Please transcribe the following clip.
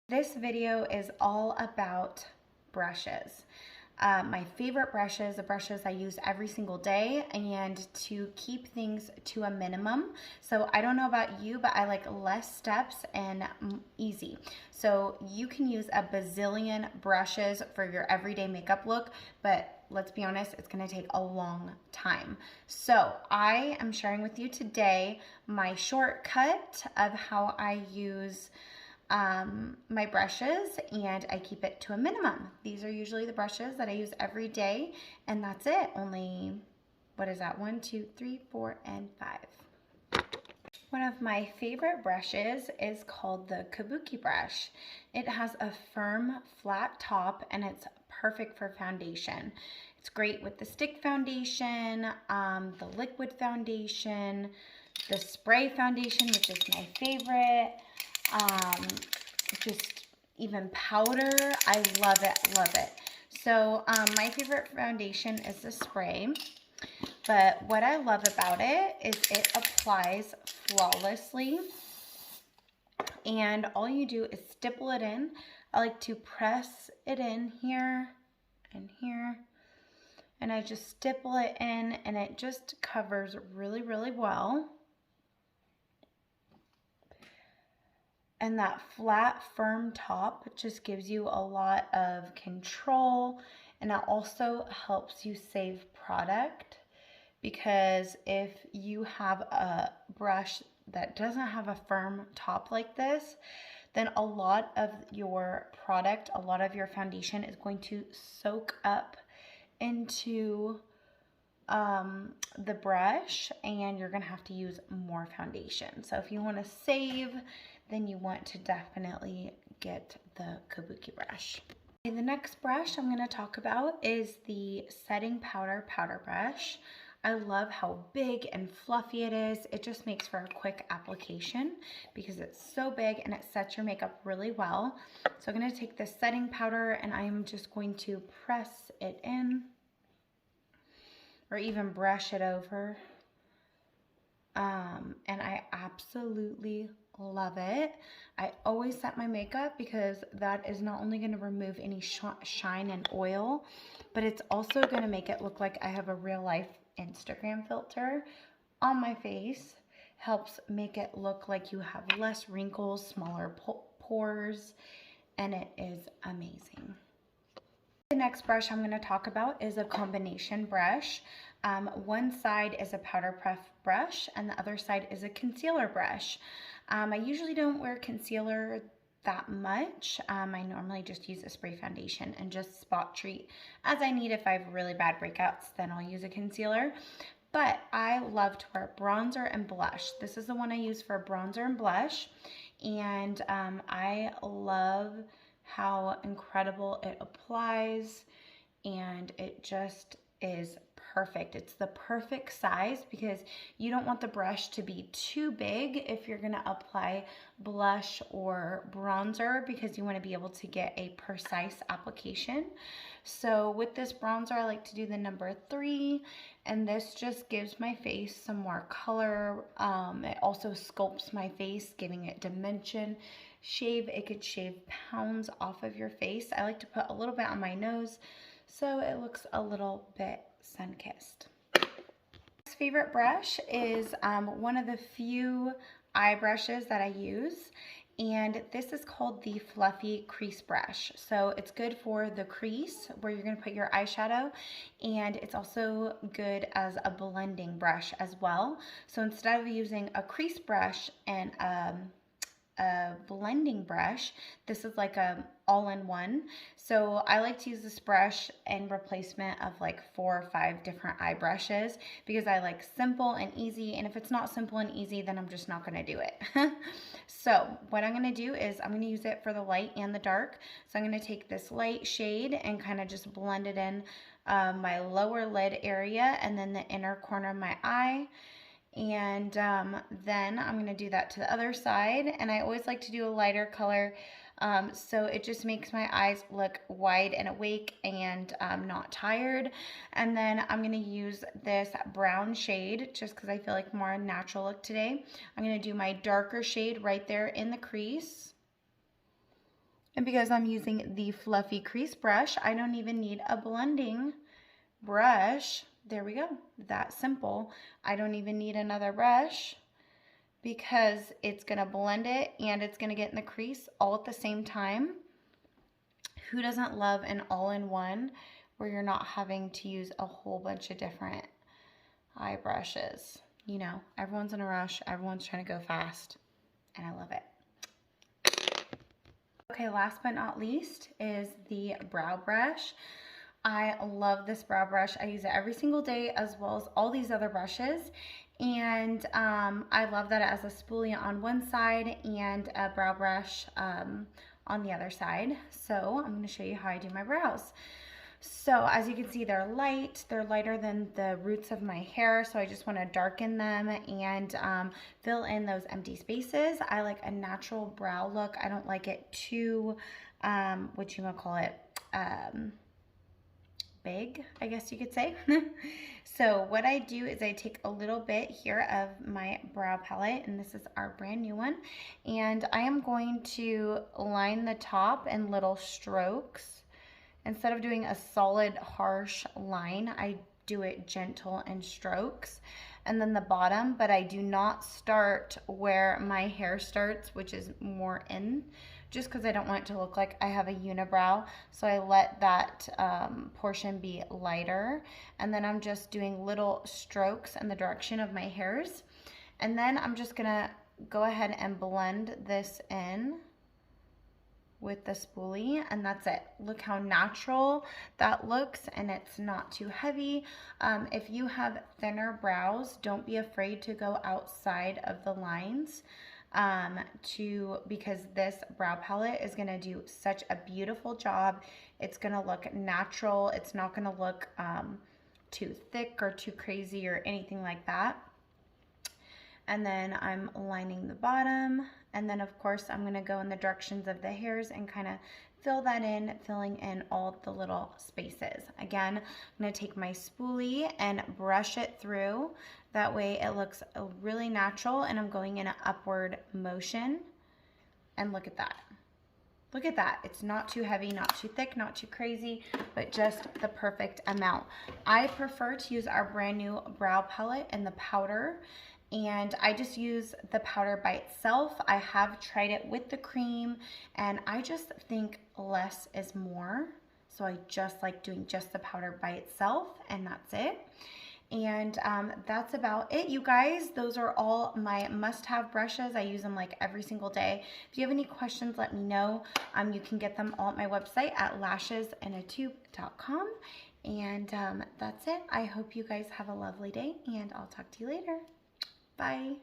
This video is all about brushes. My favorite brushes, the brushes I use every single day, and to keep things to a minimum. So I don't know about you, but I like less steps and easy. So you can use a bazillion brushes for your everyday makeup look, but let's be honest, it's gonna take a long time. So I am sharing with you today my shortcut of how I use my brushes, and I keep it to a minimum. These are usually the brushes that I use every day, and that's it. Only, what is that? 1, 2, 3, 4, and 5. One of my favorite brushes is called the Kabuki Brush. It has a firm, flat top, and it's perfect for foundation. It's great with the stick foundation, the liquid foundation, the spray foundation, which is my favorite. Just even powder. I love it, love it. So my favorite foundation is the spray, but what I love about it is it applies flawlessly, and all you do is stipple it in. I like to press it in here and here, and I just stipple it in, and it just covers really, really well. And that flat, firm top just gives you a lot of control, and it also helps you save product, because if you have a brush that doesn't have a firm top like this, then a lot of your product, a lot of your foundation is going to soak up into the brush, and you're gonna have to use more foundation. So if you want to save, then you want to definitely get the Kabuki brush. Okay, the next brush I'm going to talk about is the setting powder brush. I love how big and fluffy it is. It just makes for a quick application because it's so big and it sets your makeup really well. So I'm going to take this setting powder and I'm just going to press it in, or even brush it over. And I absolutely love it. I always set my makeup because that is not only going to remove any shine and oil, but it's also going to make it look like I have a real life Instagram filter on my face. Helps make it look like you have less wrinkles, smaller pores, and it is amazing. The next brush I'm going to talk about is a combination brush. One side is a powder puff brush and the other side is a concealer brush. I usually don't wear concealer that much. I normally just use a spray foundation and just spot treat as I need. If I have really bad breakouts, then I'll use a concealer. But I love to wear bronzer and blush. This is the one I use for bronzer and blush, and I love how incredible it applies, and it just is perfect. It's the perfect size because you don't want the brush to be too big if you're going to apply blush or bronzer, because you want to be able to get a precise application. So with this bronzer, I like to do the number 3, and this just gives my face some more color. It also sculpts my face, giving it dimension. It could shave pounds off of your face. I like to put a little bit on my nose so it looks a little bit sun-kissed. Next favorite brush is one of the few eye brushes that I use, and this is called the Fluffy Crease Brush. So it's good for the crease where you're going to put your eyeshadow, and it's also good as a blending brush as well. So instead of using a crease brush and a blending brush, this is like a all-in-one. So I like to use this brush in replacement of like 4 or 5 different eye brushes because I like simple and easy, and if it's not simple and easy, then I'm just not going to do it. So what I'm going to do is I'm going to use it for the light and the dark. So I'm going to take this light shade and kind of just blend it in my lower lid area and then the inner corner of my eye. And then I'm going to do that to the other side, and I always like to do a lighter color so it just makes my eyes look wide and awake and not tired. And then I'm going to use this brown shade just because I feel like more natural look today. I'm going to do my darker shade right there in the crease, And because I'm using the fluffy crease brush, I don't even need a blending brush. There we go. That simple. I don't even need another brush because it's going to blend it and it's going to get in the crease all at the same time. Who doesn't love an all-in-one where you're not having to use a whole bunch of different eye brushes? You know, everyone's in a rush. Everyone's trying to go fast, and I love it. Okay, last but not least is the brow brush. I love this brow brush. I use it every single day as well as all these other brushes. And I love that it has a spoolie on one side and a brow brush on the other side. So I'm going to show you how I do my brows. So as you can see, they're light. They're lighter than the roots of my hair. So I just want to darken them and fill in those empty spaces. I like a natural brow look. I don't like it too, what you might call it, big, I guess you could say. So what I do is I take a little bit here of my brow palette, and this is our brand new one, and I am going to line the top in little strokes. Instead of doing a solid harsh line, I do it gentle in strokes, and then the bottom, but I do not start where my hair starts, which is more in, just because I don't want it to look like I have a unibrow. So I let that portion be lighter, and then I'm just doing little strokes in the direction of my hairs. And then I'm just gonna go ahead and blend this in with the spoolie, and that's it. Look how natural that looks, and it's not too heavy. If you have thinner brows, don't be afraid to go outside of the lines because this brow palette is gonna do such a beautiful job. It's gonna look natural. It's not gonna look too thick or too crazy or anything like that. And then I'm lining the bottom, and then of course I'm gonna go in the directions of the hairs and kind of fill that in, filling in all the little spaces. Again, I'm gonna take my spoolie and brush it through. That way it looks really natural, and I'm going in an upward motion. And look at that. Look at that. It's not too heavy, not too thick, not too crazy, but just the perfect amount. I prefer to use our brand new brow palette in the powder, and I just use the powder by itself. I have tried it with the cream, and I just think less is more. So I just like doing just the powder by itself, and that's it. And that's about it, you guys. Those are all my must-have brushes. I use them like every single day. If you have any questions, let me know. You can get them all at my website at lashesinatube.com. And that's it. I hope you guys have a lovely day, and I'll talk to you later. Bye.